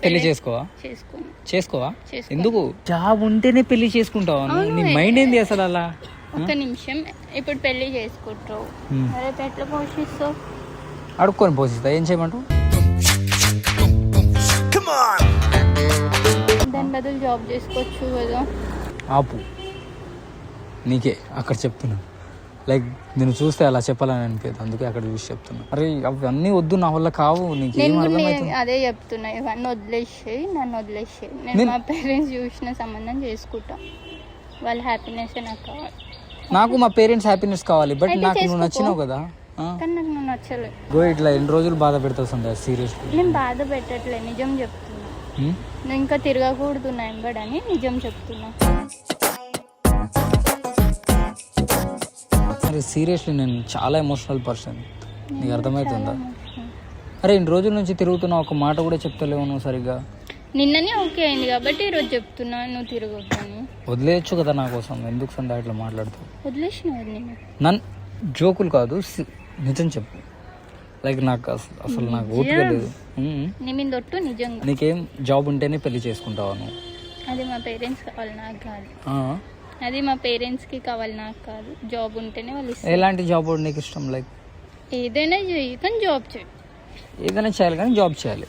పెళ్లి చేసుకోవా? చేసుకోవా? చేసుకో. ఎందుకు? జాబ్ ఉంటేనే పెళ్లి చేసుకుంటావా? నీ మైండ్ ఏంది అసలు అలా? ఒక్క నిమిషం, ఇప్పుడు పెళ్లి చేసుకుంటావు, రేపు ఎట్లా పోషిస్తావు? అడుక్కొని పోషిస్తా. ఏం చేయమంటావు? దాని బదులు జాబ్ చేసుకోవచ్చు కదా. ఆపు, నీకే అక్కడ చెప్తున్నా. లైక్ నేను చూస్తే అలా చెప్పాలని అనిపించదు, అందుకే అక్కడ చూసి చెప్తున్నా. అరే అవన్నీ వద్దు, నా వల్ల కావు. నీకేం అర్థమవుతుంది? అదే చెప్తున్నా, ఇవన్నీ వదిలేసేయి, నన్ను వదిలేసేయి. నేను మా పేరెంట్స్ చూసిన సంబంధం చేసుకుంటా, వాళ్ళ హ్యాపీనెస్ నాకు కావాలి. నాకు మా పేరెంట్స్ హ్యాపీనెస్ కావాలి, బట్ నాకు నువ్వు నచ్చినావు కదా. కానీ నాకు నువ్వు నచ్చలేదు. గో, ఇట్లా ఎన్ని రోజులు బాధ పెడతావు సంధ్య? సీరియస్లీ నేను బాధ పెట్టట్లేదు, నిజం చెప్తున్నా. నువ్వు ఇంకా తిరగకూడదు నా ఎంబడని నిజం చెప్తున్నా. అరే సీరియస్లీ నేను చాలా ఎమోషనల్ పర్సన్, నీకు అర్థమవుతుందా? అరే ఇన్ని రోజుల నుంచి తిరుగుతున్నా, ఒక మాట కూడా చెప్తలేవు నువ్వు సరిగ్గా. నిన్ననే ఓకే అయింది కాబట్టి ఈరోజు చెప్తున్నా నువ్వు తిరగొద్దని. వదిలేయచ్చు కదా నా కోసం, ఎందుకు సంధ్య ఇట్లా మాట్లాడుతావు? వదిలేసినది నేను. నన్ను జోకులు కాదు, నిజం చెప్పు. లైక్ నాకు అసలు నాకు ఓపిక లేదు. నీ మీద ఒట్టు నిజంగా. నీకేం జాబ్ ఉంటేనే పెళ్లి చేసుకుంటావా నువ్వు? అది మా పేరెంట్స్ కావాలి, నాకు కాదు. అది మా పేరెంట్స్కి కావాలి, నాకు కాదు. జాబ్ ఉంటేనే వాళ్ళు ఇస్తారు. ఎలాంటి జాబ్ నీకు ఇష్టం? లైక్ ఏదైనా చెయ్యి కానీ జాబ్ చేయి. ఏదైనా చేయాలి కానీ జాబ్ చేయాలి.